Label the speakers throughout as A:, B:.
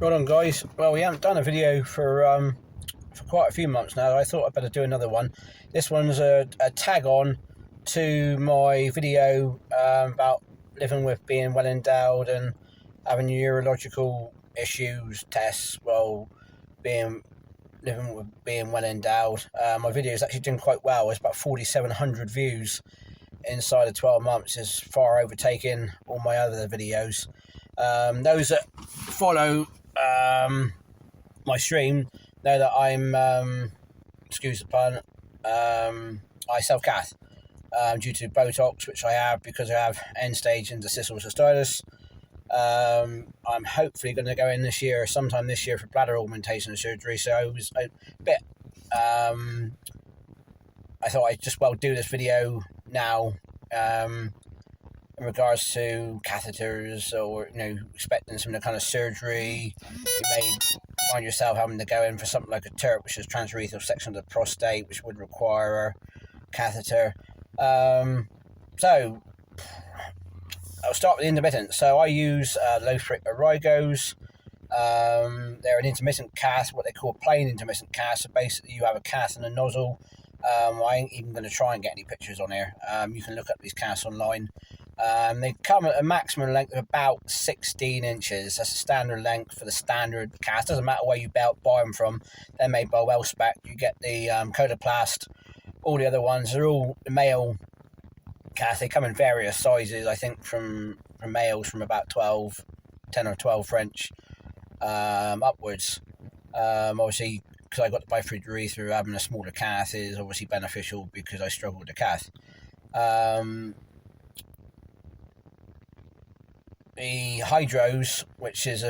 A: Right on, guys. Well, we haven't done a video for quite a few months now. I thought I'd better do another one. This one's a tag on to my video about living with being well endowed and having neurological issues tests while living with being well endowed. My video is actually doing quite well. It's about 4,700 views inside of 12 months. Is far overtaking all my other videos. Those that follow my stream know that I'm, excuse the pun, I self-cath due to Botox, which I have because I have end-stage interstitial cystitis. I'm hopefully going to go in this year, sometime this year, for bladder augmentation surgery. So I was a bit, I thought I'd just do this video now in regards to catheters, or expecting some kind of surgery. You may find yourself having to go in for something like a TURP, which is transurethral section of the prostate, which would require a catheter. So I'll start with the intermittent. So I use low fric Arigos. They're an intermittent cath, what they call plain intermittent cath. So basically you have a cath and a nozzle. I ain't even going to try and get any pictures on here. You can look up these caths online. They come at a maximum length of about 16 inches. That's a standard length for the standard cath. Doesn't matter where you buy them from. They're made by Wellspec. You get the Codaplast. All the other ones, they're all male cath. They come in various sizes, I think, from males from about 10 or 12 French upwards. Obviously, because I got the bifid urethra, having a smaller cath is obviously beneficial because I struggle with the cath. The Hydros, which is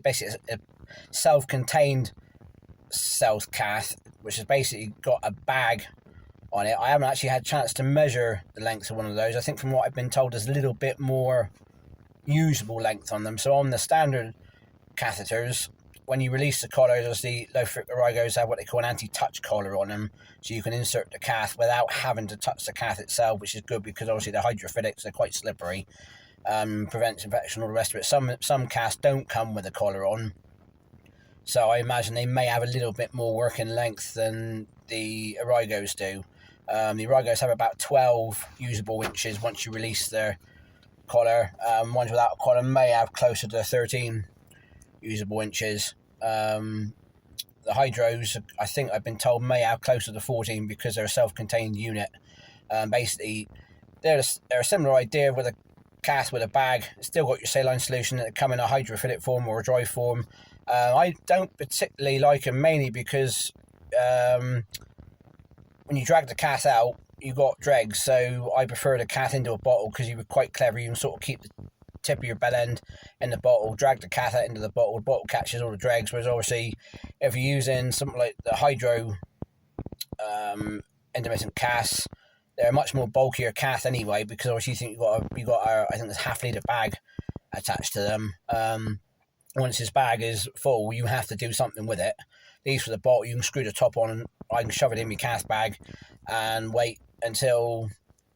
A: basically a self-contained self-cath, which has basically got a bag on it. I haven't actually had a chance to measure the length of one of those. I think from what I've been told, there's a little bit more usable length on them. So on the standard catheters, when you release the collars, the low fric Arigos have what they call an anti-touch collar on them, so you can insert the cath without having to touch the cath itself, which is good because obviously the hydrophilics are quite slippery. Prevents infection, all the rest of it. Some caths don't come with a collar on, so I imagine they may have a little bit more working length than the Arigos do. The Arigos have about 12 usable inches once you release their collar. Ones without a collar may have closer to 13 usable inches. The Hydros, I think I've been told, may have closer to 14 because they're a self-contained unit. Basically, they're a similar idea with a cath with a bag. It's still got your saline solution that come in a hydrophilic form or a dry form. I don't particularly like them, mainly because when you drag the cath out, you got dregs. So I prefer the cath into a bottle because you're quite clever. You can sort of keep the tip of your bell end in the bottle, drag the cath out into the bottle catches all the dregs. Whereas obviously, if you're using something like the Hydro intermittent caths, they're a much more bulkier cath anyway, because obviously you think you got a I think there's half-litre bag attached to them. Once this bag is full, you have to do something with it. These for the bottle, you can screw the top on, and I can shove it in my cath bag and wait until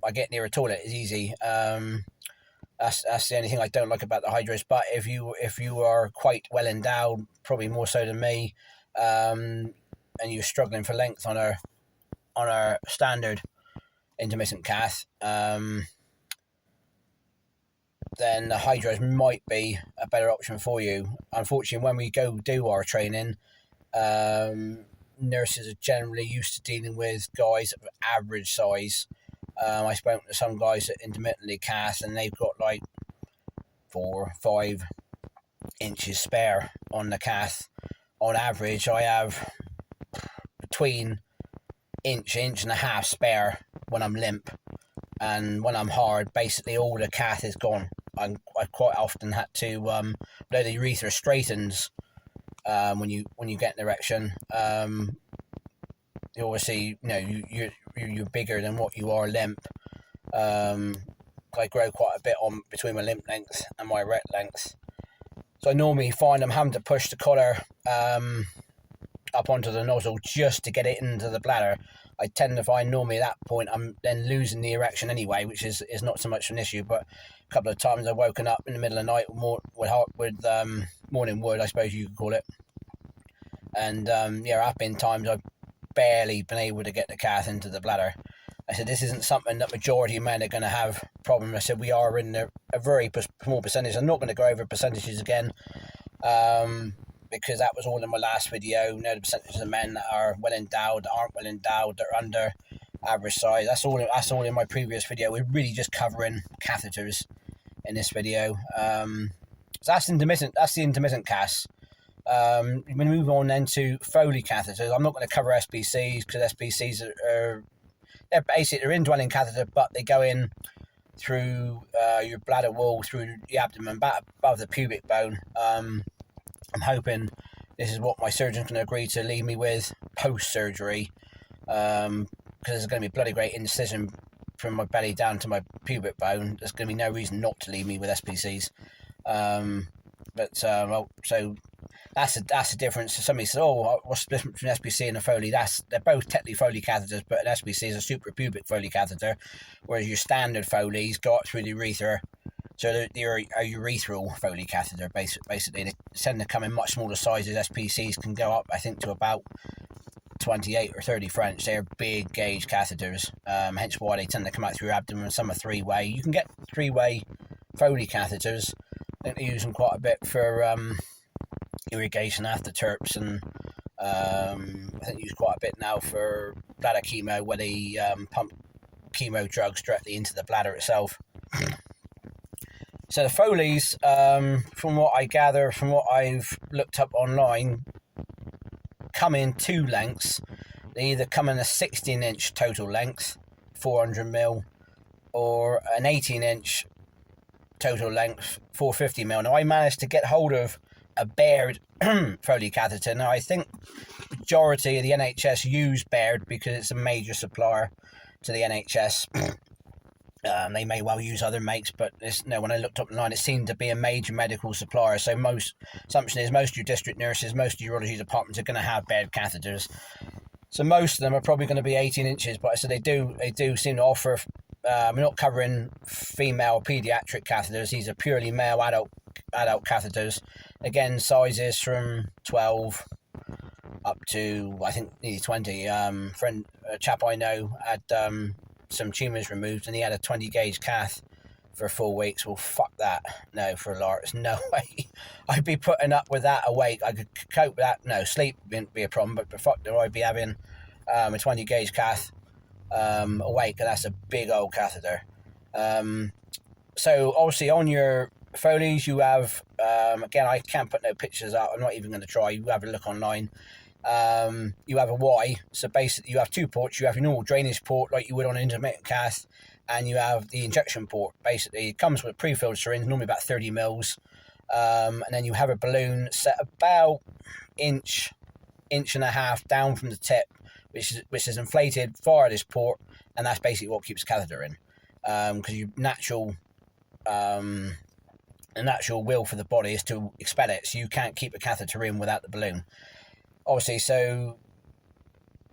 A: I get near a toilet. It's easy. That's the only thing I don't like about the Hydros. But if you are quite well endowed, probably more so than me, and you're struggling for length on our standard intermittent cath, then the Hydros might be a better option for you. Unfortunately, when we go do our training, nurses are generally used to dealing with guys of average size. I spoke to some guys that intermittently cath, and they've got like 4 or 5 inches spare on the cath. On average, I have between inch and a half spare when I'm limp, and when I'm hard, basically all the cath is gone. I quite often had to blow the urethra straightens when you get an erection. You obviously you're bigger than what you are limp. I grow quite a bit on between my limp length and my erect length, so I normally find I'm having to push the collar up onto the nozzle just to get it into the bladder. I tend to find normally at that point I'm then losing the erection anyway, which is not so much an issue. But A couple of times I've woken up in the middle of the night with morning wood, I suppose you could call it. And there have been times I've barely been able to get the cath into the bladder. I said, this isn't something that majority of men are going to have problem. I said, we are in a very small percentage. I'm not going to go over percentages again, because that was all in my last video. You know, the percentage of men that are well endowed, that aren't well endowed, that are under average size. That's all in my previous video. We're really just covering catheters in this video. So that's the intermittent CAS. We move on then to Foley catheters. I'm not going to cover SBCs because SBCs they're indwelling catheter, but they go in through your bladder wall, through the abdomen, back above the pubic bone. I'm hoping this is what my surgeon's going to agree to leave me with post-surgery, because there's going to be a bloody great incision from my belly down to my pubic bone. There's going to be no reason not to leave me with SBCs. So that's the difference. Somebody said, "Oh, what's the difference between SBC and a Foley?" They're both technically Foley catheters, but an SBC is a suprapubic Foley catheter, whereas your standard Foleys go up through the urethra. So they're a urethral Foley catheter. Basically, they tend to come in much smaller sizes. SPCs can go up, I think, to about 28 or 30 French. They're big gauge catheters, hence why they tend to come out through your abdomen. Some are 3-way. You can get 3-way Foley catheters. I think they use them quite a bit for irrigation after TERPs, and I think they use quite a bit now for bladder chemo, where they pump chemo drugs directly into the bladder itself. So the Foleys, from what I gather, from what I've looked up online, come in two lengths. They either come in a 16-inch total length, 400mm, or an 18-inch total length, 450mm. Now, I managed to get hold of a Baird Foley catheter. Now, I think majority of the NHS use Baird because it's a major supplier to the NHS. They may well use other makes, but when I looked up online, it seemed to be a major medical supplier. So assumption is most of your district nurses, most of your urology departments are going to have Baird catheters. So most of them are probably going to be 18 inches, but so they do seem to offer. We're not covering female pediatric catheters. These are purely male adult catheters. Again, sizes from 12 up to, I think, nearly 20. A chap I know had some tumours removed, and he had a 20 gauge cath for 4 weeks. Well, fuck that. No, for a lark, there's no way I'd be putting up with that awake. I could cope with that. No, sleep wouldn't be a problem, but fuck, I'd be having a 20 gauge cath awake, and that's a big old catheter. So obviously on your Foleys you have, again, I can't put no pictures out, I'm not even going to try, you have a look online. You have a Y, so basically you have two ports. You have your normal drainage port like you would on an intermittent cath, and you have the injection port. Basically it comes with a pre-filled syringe, normally about 30 mils, and then you have a balloon set about inch and a half down from the tip, which is inflated via this port, and that's basically what keeps the catheter in, because your natural will for the body is to expel it, so you can't keep a catheter in without the balloon. Obviously, so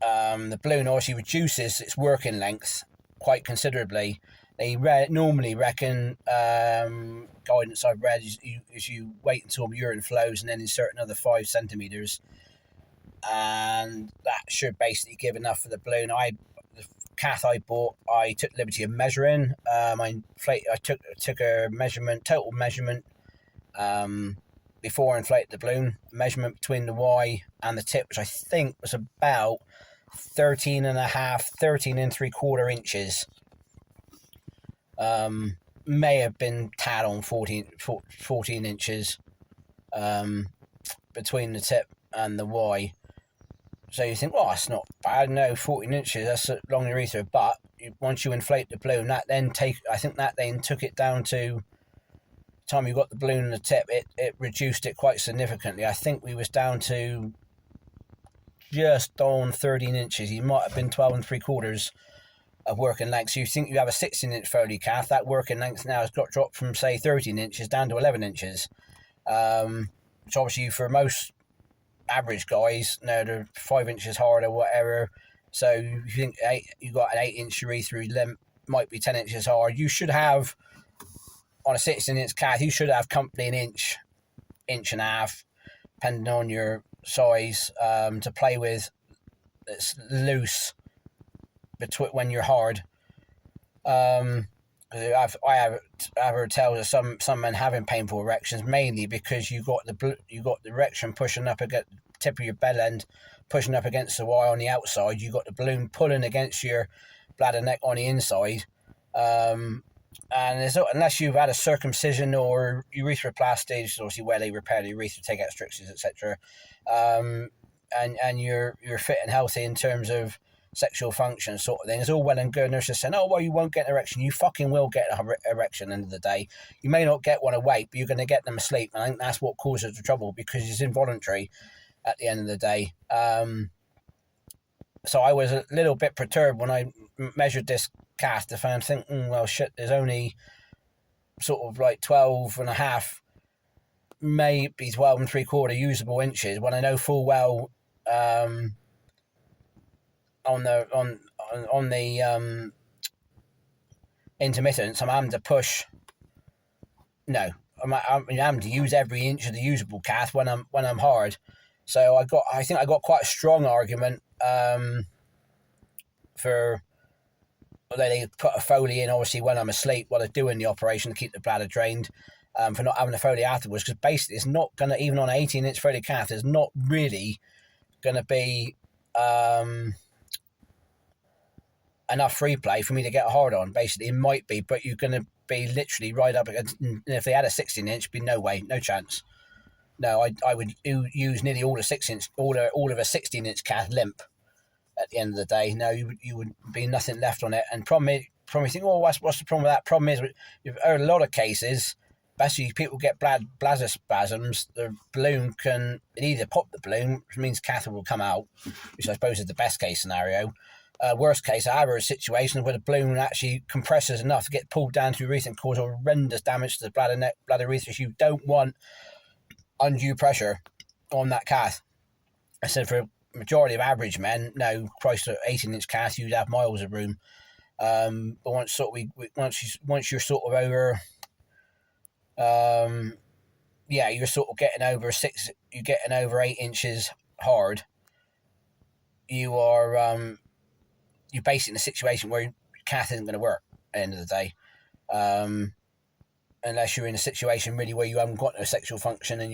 A: the balloon obviously reduces its working length quite considerably. They normally reckon, guidance I've read is you wait until urine flows and then insert another 5 centimetres, and that should basically give enough for the balloon. The cath I bought, I took the liberty of measuring. I took a total measurement, before I inflated the balloon, measurement between the Y and the tip, which I think was about 13 3/4 inches. May have been tad on 14 inches between the tip and the Y. So you think, well, that's not bad. No, 14 inches, that's a long urethra. But once you inflate the balloon, that then took it down to, time you got the balloon and the tip, it reduced it quite significantly. I think we was down to just on 13 inches. You might have been 12 3/4 of working length. So you think you have a 16-inch Foley cath, that working length now has got dropped from, say, 13 inches down to 11 inches. Which obviously for most average guys, they're 5 inches hard or whatever. So you think you got an 8-inch urethra, might be 10 inches hard. You should have on a 16-inch cath, you should have comfortably an inch and a half, depending on your size, to play with. It's loose between when you're hard. I have heard tales of some men having painful erections, mainly because you got the erection pushing up against the tip of your bell end, pushing up against the wire on the outside. You got the balloon pulling against your bladder neck on the inside. And unless you've had a circumcision or urethroplasty, which is obviously where they repair the urethra, take out strictures, etc., and you're fit and healthy in terms of sexual function, sort of thing. It's all well and good. Nurses saying, "Oh, well, you won't get an erection." You fucking will get an erection. At the end of the day, you may not get one awake, but you're going to get them asleep. And I think that's what causes the trouble, because it's involuntary. At the end of the day, so I was a little bit perturbed when I measured this cast. If I'm thinking, well, shit, there's only sort of like 12 and a half, maybe 12 and 3/4 usable inches, when I know full well on the intermittents, I'm having to push. No, I'm having to use every inch of the usable cast when I'm hard. So I think I got quite a strong argument for. Although they put a Foley in, obviously, when I'm asleep while they're doing the operation to keep the bladder drained, for not having a Foley afterwards, because basically it's not going to, even on an 18-inch Foley cath, it's not really going to be enough free play for me to get a hard on. Basically, it might be, but you're going to be literally right up against, and if they had a 16-inch, be no way, no chance. No, I would use nearly all of a 16-inch cath limp. At the end of the day, no, you would be nothing left on it. And problem is, you think, oh, what's the problem with that? Problem is, you've heard a lot of cases, especially people get bladder spasms. The balloon can either pop the balloon, which means catheter will come out, which I suppose is the best case scenario. Worst case, I have a situation where the balloon actually compresses enough to get pulled down to your urethra and cause horrendous damage to the bladder urethra. You don't want undue pressure on that cath. I said for majority of average men, no, Christ, 18-inch cath, you'd have miles of room. But once you're sort of over, you're sort of getting over 8 inches hard. You are you're basically in a situation where your cath isn't going to work at the end of the day, unless you're in a situation really where you haven't got no sexual function and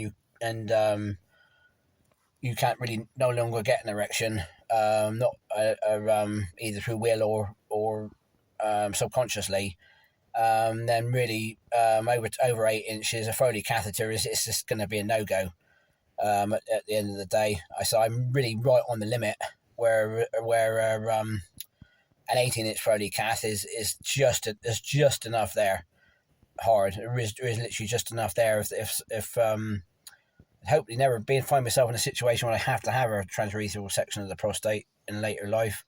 A: you can't really no longer get an erection, not either through will or subconsciously. Then really over 8 inches, a Foley catheter is just going to be a no-go. At the end of the day, I'm really right on the limit where an 18-inch Foley cath is just enough there, hard. There is literally just enough there. If hopefully never find myself in a situation where I have to have a transurethral section of the prostate in later life.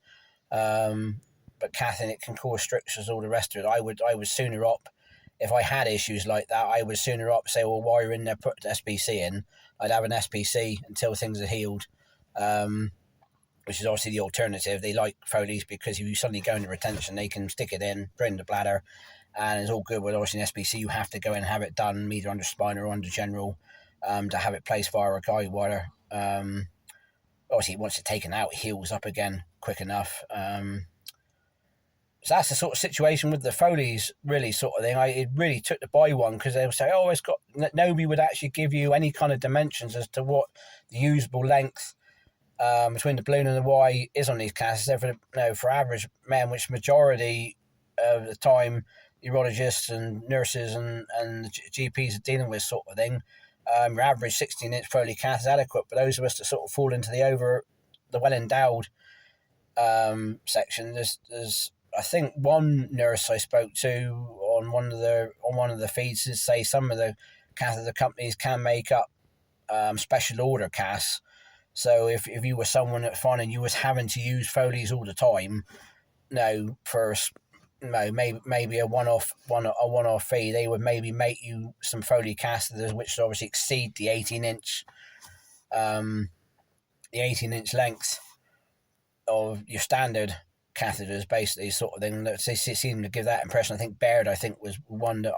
A: But cathing, it can cause strictures, all the rest of it. I would sooner opt, if I had issues like that, I would sooner opt say, well, while you're in there, put an SPC in. I'd have an SPC until things are healed, which is obviously the alternative. They like Foleys because if you suddenly go into retention, they can stick it in, drain the bladder, and it's all good. With obviously an SPC, you have to go in and have it done either under spine or under general, to have it placed via a guide wire. Obviously, once it's taken out, it heals up again quick enough. So that's the sort of situation with the Foleys, really, sort of thing. It really took to buy one because they would say, oh, nobody would actually give you any kind of dimensions as to what the usable length between the balloon and the Y is on these casts. For average men, which majority of the time urologists and nurses and GPs are dealing with, sort of thing, your average 16-inch Foley cath is adequate. But those of us that sort of fall into the well-endowed section, there's I think one nurse I spoke to on one of the feeds did say some of the catheter companies can make up special order casts. So if you were someone that finding you was having to use Foleys all the time, maybe a one-off fee, they would maybe make you some Foley catheters which obviously exceed the 18-inch length of your standard catheters, basically, sort of thing. They seem to give that impression. I think Baird, I think, was one that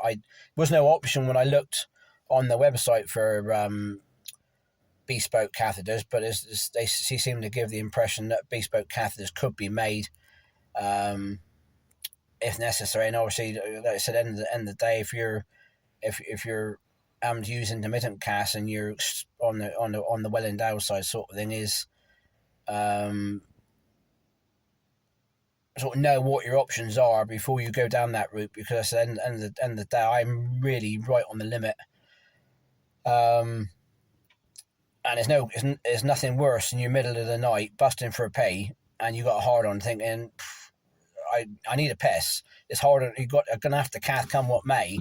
A: was no option when I looked on the website for bespoke catheters, but they seem to give the impression that bespoke catheters could be made if necessary. And obviously, like I said, end of the day, if you're to use intermittent cast and you're on the well endowed side, sort of thing, is sort of know what your options are before you go down that route, because at the end of the day, I'm really right on the limit. And there's nothing worse than your middle of the night busting for a pee and you got a hard on thinking, I need a piss. It's harder. I'm gonna have to cath come what may,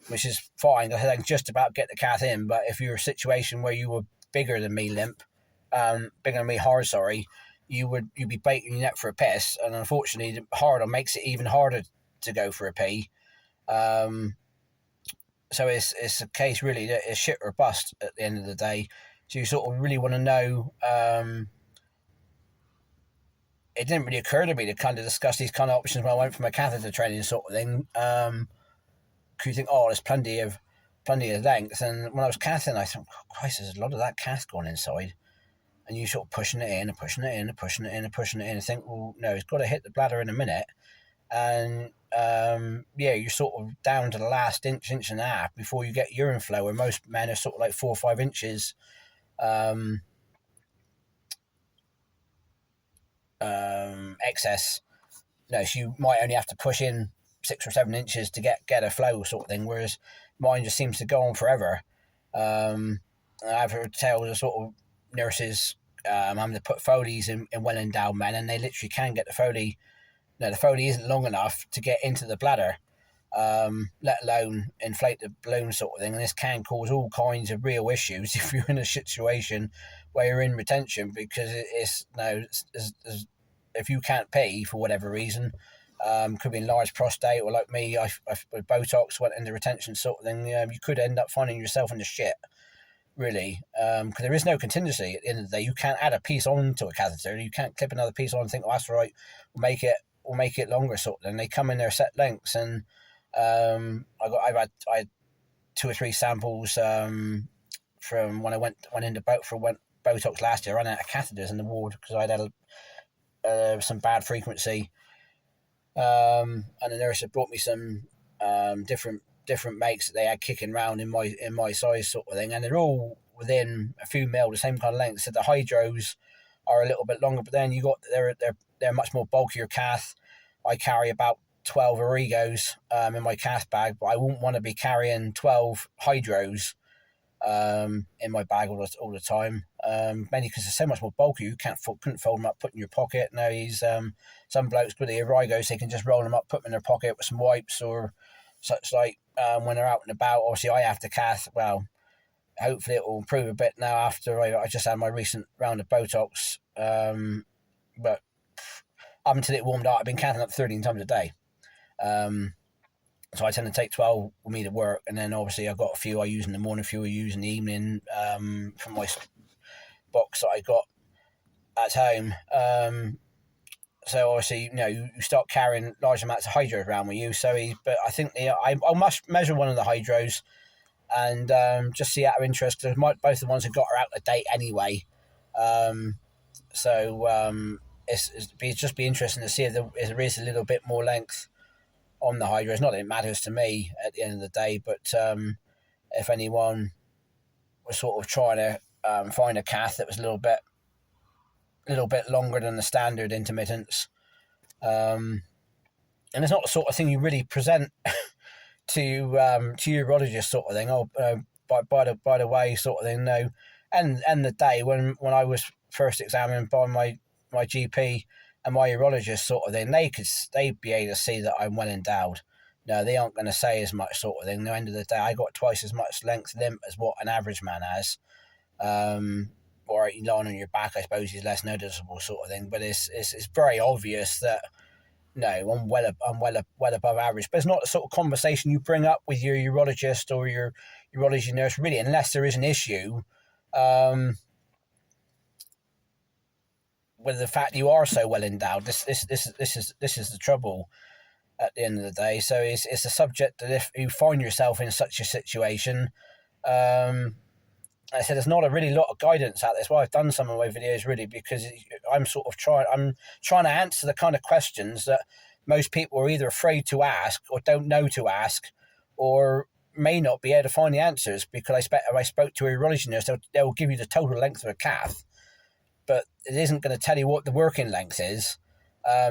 A: which is fine. I can just about get the cath in. But if you're a situation where you were bigger than me, limp, bigger than me, hard, sorry, you'd be baiting your neck for a piss, and unfortunately, the hard on makes it even harder to go for a pee. So it's a case really that it's shit or bust at the end of the day. So you sort of really want to know. It didn't really occur to me to kind of discuss these kind of options when I went for my catheter training sort of thing. Because you think, there's plenty of length, and when I was cathing, I thought, oh, Christ, there's a lot of that cath gone inside, and you sort of pushing it in and pushing it in and pushing it in and pushing it in, and think, well, no, it's got to hit the bladder in a minute, and you're sort of down to the last inch and a half before you get urine flow, where most men are sort of like 4 or 5 inches excess. No, so you might only have to push in 6 or 7 inches to get a flow sort of thing, whereas mine just seems to go on forever. I've heard tales of sort of nurses having to put Foleys in well endowed men, and they literally can get the Foley. No, the Foley isn't long enough to get into the bladder, let alone inflate the balloon sort of thing. And this can cause all kinds of real issues if you're in a situation where you're in retention, because it's if you can't pee for whatever reason, could be enlarged prostate, or like me, I with Botox went into retention sort of thing. You could end up finding yourself in the shit, really, because there is no contingency. At the end of the day, you can't add a piece onto a catheter. You can't clip another piece on and think, that's right, we'll make it longer sort of thing. They come in their set lengths, and I had 2 or 3 samples from when I went into Botox last year. I ran out of catheters in the ward because I'd had some bad frequency, and the nurse had brought me some different makes that they had kicking around in my size sort of thing, and they're all within a few mil, the same kind of length. So the hydros are a little bit longer, but then they're much more bulkier cath. I carry about 12 Origos in my cath bag, but I wouldn't want to be carrying 12 hydros in my bag all the time, mainly because they're so much more bulky. You couldn't fold them up, put in your pocket. Now some blokes with the Origos, they can just roll them up, put them in their pocket with some wipes or such like when they're out and about. Obviously, I have to cath. Well, hopefully it will improve a bit now after I just had my recent round of Botox. But up until it warmed up, I've been cathing up 13 times a day. So I tend to take 12 with me to work, and then obviously I've got a few I use in the morning, a few I use in the evening from my box that I got at home. So obviously, you start carrying large amounts of hydros around with you. But I think I must measure one of the hydros and just see out of interest, because both the ones I got are out of date anyway. It's just be interesting to see if there is a little bit more length on the hydros. Not that it matters to me at the end of the day, but if anyone was sort of trying to find a cath that was a little bit longer than the standard intermittents, and it's not the sort of thing you really present to urologist sort of thing. By the way, sort of thing. No, and the day when I was first examined by my GP and my urologist sort of thing, they'd be able to see that I'm well endowed. No, they aren't going to say as much sort of thing. At the end of the day, I got twice as much length limp as what an average man has. Or lying on your back, I suppose, is less noticeable sort of thing. But it's very obvious that no, I'm well above average. But it's not the sort of conversation you bring up with your urologist or your urology nurse, really, unless there is an issue with the fact you are so well endowed. This is the trouble at the end of the day. So it's a subject that if you find yourself in such a situation, I said there's not a really lot of guidance out there. That's why I've done some of my videos, really, because I'm trying to answer the kind of questions that most people are either afraid to ask or don't know to ask, or may not be able to find the answers. Because if I spoke to a urology nurse, they'll give you the total length of a cath, but it isn't going to tell you what the working length is.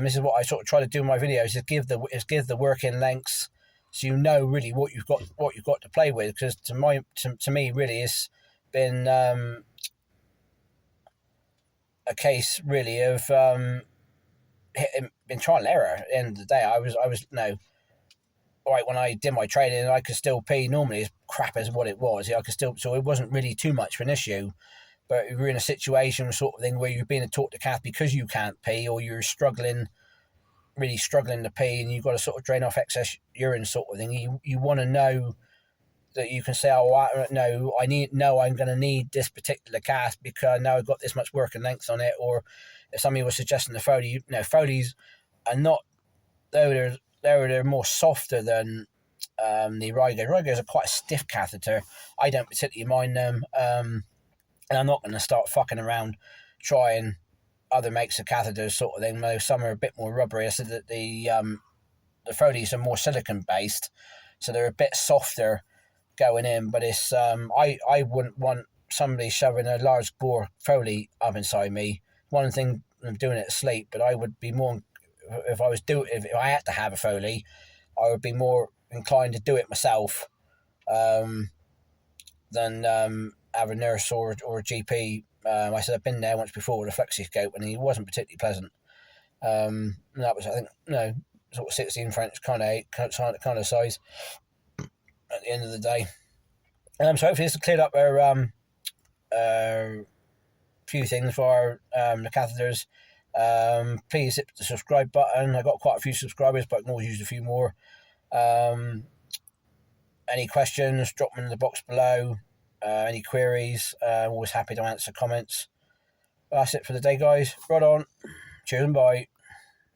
A: This is what I sort of try to do in my videos: is give the working lengths, so you know really what you've got to play with. Because to me, really, it's been a case really of been trial and error. At the end of the day, I was all right when I did my training. I could still pee normally, as crap as what it was. I could still, so it wasn't really too much of an issue. But if you're in a situation sort of thing where you're being taught to cath because you can't pee, or you're really struggling to pee, and you've got to sort of drain off excess urine sort of thing, you want to know that you can say, I'm going to need this particular cath because now I've got this much working length on it. Or if somebody was suggesting the Foley, Foleys are not, they're more softer than the Rygo. Rygos are quite a stiff catheter. I don't particularly mind them, and I'm not going to start fucking around trying other makes of catheters sort of thing. Though some are a bit more rubbery. I said that the Foleys are more silicone based, so they're a bit softer going in. But it's I wouldn't want somebody shoving a large bore Foley up inside me. One thing, I'm doing it asleep, but I would be more, if I had to have a Foley, I would be more inclined to do it myself than have a nurse or a GP. I said I've been there once before with a flexiscope, and he wasn't particularly pleasant. That was, I think, sort of 16 French kind of size at the end of the day. So hopefully this has cleared up our few things for the catheters. Please hit the subscribe button. I got quite a few subscribers, but I can always use a few more. Any questions, drop them in the box below. Any queries, I'm always happy to answer comments. That's it for the day, guys. Right on. Cheers and bye.